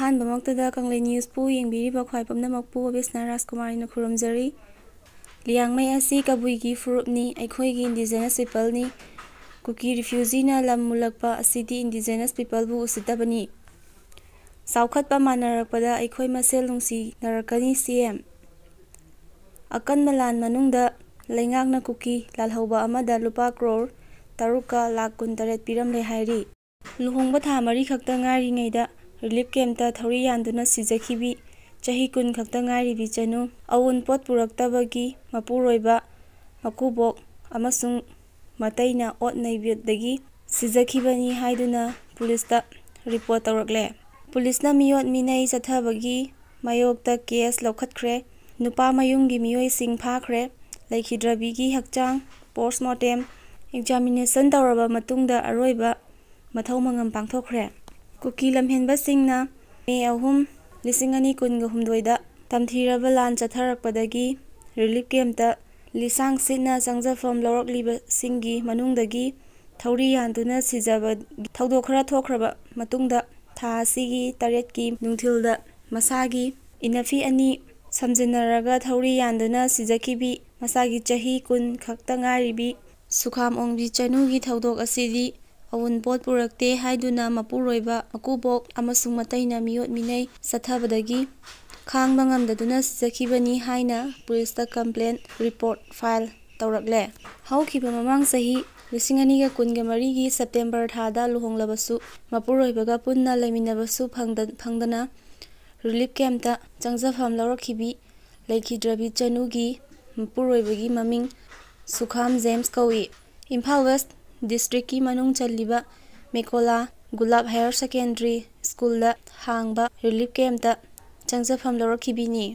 ꯑꯍꯥꯟꯕꯃꯛꯇꯗ ꯀꯪꯂꯩ ꯅ꯭ꯌꯨꯁꯄꯨ ꯌꯦꯡꯕꯤꯔꯤꯕ ꯈ꯭ꯋꯥꯏ ꯄꯨꯝꯅꯃꯛꯄꯨ ꯕꯤꯁꯅꯥ ꯔꯥꯖꯀꯨꯃꯥꯔꯤꯅ ꯈꯨꯔꯨꯝꯖꯔꯤ꯫ ꯂꯤꯌꯥꯡꯃꯩ ꯑꯁꯤ ꯀꯕꯨꯏꯒꯤ ꯐꯨꯔꯨꯞꯅꯤ, ꯑꯩꯈꯣꯏꯒꯤ ꯏꯟꯗꯤꯖꯦꯅꯁ ꯄꯤꯄꯜꯅꯤ꯫ ꯀꯨꯀꯤ ꯔꯤꯐ꯭ꯌꯨꯖꯤꯅ ꯂꯝ ꯃꯨꯟꯂꯛꯄ ꯑꯁꯤꯗꯤ ꯏꯟꯗꯤꯖꯦꯅꯁ ꯄꯤꯄꯜꯕꯨ ꯎꯁꯤꯠꯇꯕꯅꯤ꯫ ꯆꯥꯎꯈꯠꯄ ꯃꯥꯟꯅꯔꯛꯄꯗ ꯑꯩꯈꯣꯏ ꯃꯁꯦꯜ ꯅꯨꯡꯁꯤꯅꯔꯛꯀꯅꯤ ꯁꯤ.ꯑꯦꯝ. ꯑꯀꯟꯕ ꯂꯥꯟ ꯃꯅꯨꯡꯗ ꯂꯩꯉꯥꯛꯅ ꯀꯨꯀꯤ ꯂꯥꯜꯍꯧꯕ ꯑꯃꯗ ꯂꯨꯄꯥ ꯀ꯭ꯔꯣꯔ 3ꯀ ꯂꯥꯈ 18 ꯄꯤꯔꯝꯂꯦ ꯍꯥꯏꯔꯤ꯫ ꯂꯨꯍꯣꯡꯕ ꯊꯥ 4 ꯈꯛꯇ ꯉꯥꯏꯔꯤꯉꯩꯗ ꯔꯤꯂꯤꯐ ꯀꯦꯝꯞꯇ ꯊꯧꯔꯤ ꯌꯥꯟꯗꯨꯅ ꯁꯤꯖꯈꯤꯕꯤ ꯆꯍꯤ 10 ꯈꯛꯇ ꯉꯥꯏꯔꯤꯕꯤ ꯆꯅꯨ ꯑꯎꯟꯄꯣꯠ ꯄꯨꯔꯛꯇꯕꯒꯤ ꯃꯄꯨꯔꯣꯏꯕ, ꯃꯀꯨꯕꯣꯛ ꯑꯃꯁꯨꯡ ꯃꯇꯩꯅ ꯑꯣꯠ ꯅꯩꯕꯗꯒꯤ ꯁꯤꯖꯈꯤꯕꯅꯤ ꯍꯥꯏꯗꯨꯅ ꯄꯨꯂꯤꯁꯇ ꯔꯤꯄꯣꯔꯠ ꯇꯧꯔꯛꯂꯦ꯫ ꯄꯨꯂꯤꯁꯅ ꯃꯤꯑꯣꯠ ꯃꯤꯅꯩ ꯆꯠꯊꯕꯒꯤ ꯃꯥꯌꯣꯛꯇ ꯀꯦꯁ ꯂꯧꯈꯠꯈ꯭ꯔꯦ꯫ ꯅꯨꯄꯥ ꯃꯌꯨꯝꯒꯤ ꯃꯤꯑꯣꯏꯁꯤꯡ ꯐꯥꯈ꯭ꯔꯦ꯫ ꯂꯩꯈꯤꯗ꯭ꯔꯕꯤꯒꯤ ꯍꯛꯆꯥꯡ ꯄꯣꯁꯠꯃꯣꯔꯇꯦꯝ ꯑꯦꯛꯖꯥꯃꯤꯅꯦꯁꯟ ꯇꯧꯔꯕ ꯃꯇꯨꯡꯗ ꯑꯔꯣꯏꯕ ꯃꯊꯧ ꯃꯉꯝ ꯄꯥꯡꯊꯣꯛꯈ꯭ꯔꯦ꯫ ꯀꯨꯀꯤ ꯂꯝꯍꯦꯟꯕꯁꯤꯡꯅ ꯃꯦ 3, 2018ꯗ ꯇꯝꯊꯤꯔꯕ ꯂꯥꯟ ꯆꯠꯊꯔꯛꯄꯗꯒꯤ ꯔꯤꯂꯤꯐ ꯀꯦꯝꯞꯇ ꯂꯤꯁꯥꯡ ꯁꯤꯠꯅ ꯆꯪꯖꯐꯝ ꯂꯧꯔꯛꯂꯤꯕꯁꯤꯡꯒꯤ ꯃꯅꯨꯡꯗꯒꯤ ꯊꯧꯔꯤ ꯌꯥꯟꯗꯨꯅ ꯁꯤꯖꯕꯒꯤ ꯊꯧꯗꯣꯛ ꯈꯔ ꯊꯣꯛꯈ꯭ꯔꯕ ꯃꯇꯨꯡꯗ ꯊꯥ ꯑꯁꯤꯒꯤ 8ꯀꯤ ꯅꯨꯡꯊꯤꯜꯗ ꯃꯁꯥꯒꯤ ꯏꯟꯅꯐꯤ ꯑꯅꯤ ꯁꯝꯖꯤꯟꯅꯔꯒ ꯊꯧꯔꯤ ꯌꯥꯟꯗꯨꯅ ꯁꯤꯖꯈꯤꯕꯤ ꯃꯁꯥꯒꯤ ꯆꯍꯤ 10 ꯈꯛꯇ ꯉꯥꯏꯔꯤꯕꯤ ꯁꯨꯈꯥꯝꯑꯣꯡꯕꯤ ꯆꯅꯨꯒꯤ ꯊꯧꯗꯣꯛ ꯑꯁꯤꯗꯤ ꯑꯎꯟꯄꯣꯠ ꯄꯨꯔꯛꯇꯦ ꯍꯥꯏꯗꯨꯅ ꯃꯄꯨꯔꯣꯏꯕ, ꯃꯀꯨꯕꯣꯛ ꯑꯃꯁꯨꯡ ꯃꯇꯩꯅ ꯃꯤꯑꯣꯠ ꯃꯤꯅꯩ ꯆꯠꯊꯕꯗꯒꯤ ꯈꯥꯡꯕ ꯉꯝꯗꯗꯨꯅ ꯁꯤꯖꯈꯤꯕꯅꯤ ꯍꯥꯏꯅ ꯄꯨꯂꯤꯁꯇ ꯀꯝꯄ꯭ꯂꯦꯟ ꯔꯤꯄꯣꯔꯠ ꯐꯥꯏꯜ ꯇꯧꯔꯛꯂꯦ꯫ ꯍꯧꯈꯤꯕ ꯃꯃꯥꯡ ꯆꯍꯤ 2024ꯒꯤ ꯁꯦꯞꯇꯦꯝꯕꯔ ꯊꯥꯗ ꯂꯨꯍꯣꯡꯂꯕꯁꯨ ꯃꯄꯨꯔꯣꯏꯕꯒ ꯄꯨꯟꯅ ꯂꯩꯃꯤꯟꯅꯕꯁꯨ ꯐꯪꯗꯅ ꯔꯤꯂꯤꯐ ꯀꯦꯝꯞꯇ ꯆꯪꯖꯐꯝ ꯂꯧꯔꯛꯈꯤꯕꯤ ꯂꯩꯈꯤꯗ꯭ꯔꯕꯤ ꯆꯅꯨꯒꯤ ꯃꯄꯨꯔꯣꯏꯕꯒꯤ ꯃꯃꯤꯡ ꯁꯨꯈꯥꯝ ꯖꯦꯝꯁ ꯀꯧꯏ꯫ ꯏꯝꯐꯥꯜ ꯋꯦꯁꯠ ꯗꯤꯁꯇ꯭ꯔꯤꯛꯀꯤ ꯃꯅꯨꯡ ꯆꯜꯂꯤꯕ ꯃꯦꯀꯣꯂꯥ ꯒꯨꯂꯥꯞ ꯍꯥꯌꯔ ꯁꯦꯀꯦꯟꯗꯔꯤ ꯁ꯭ꯀꯨꯜꯗ ꯍꯥꯡꯕ ꯔꯤꯂꯤꯐ ꯀꯦꯝꯞꯇ ꯆꯪꯖꯐꯝ ꯂꯧꯔꯛꯈꯤꯕꯤꯅꯤ꯫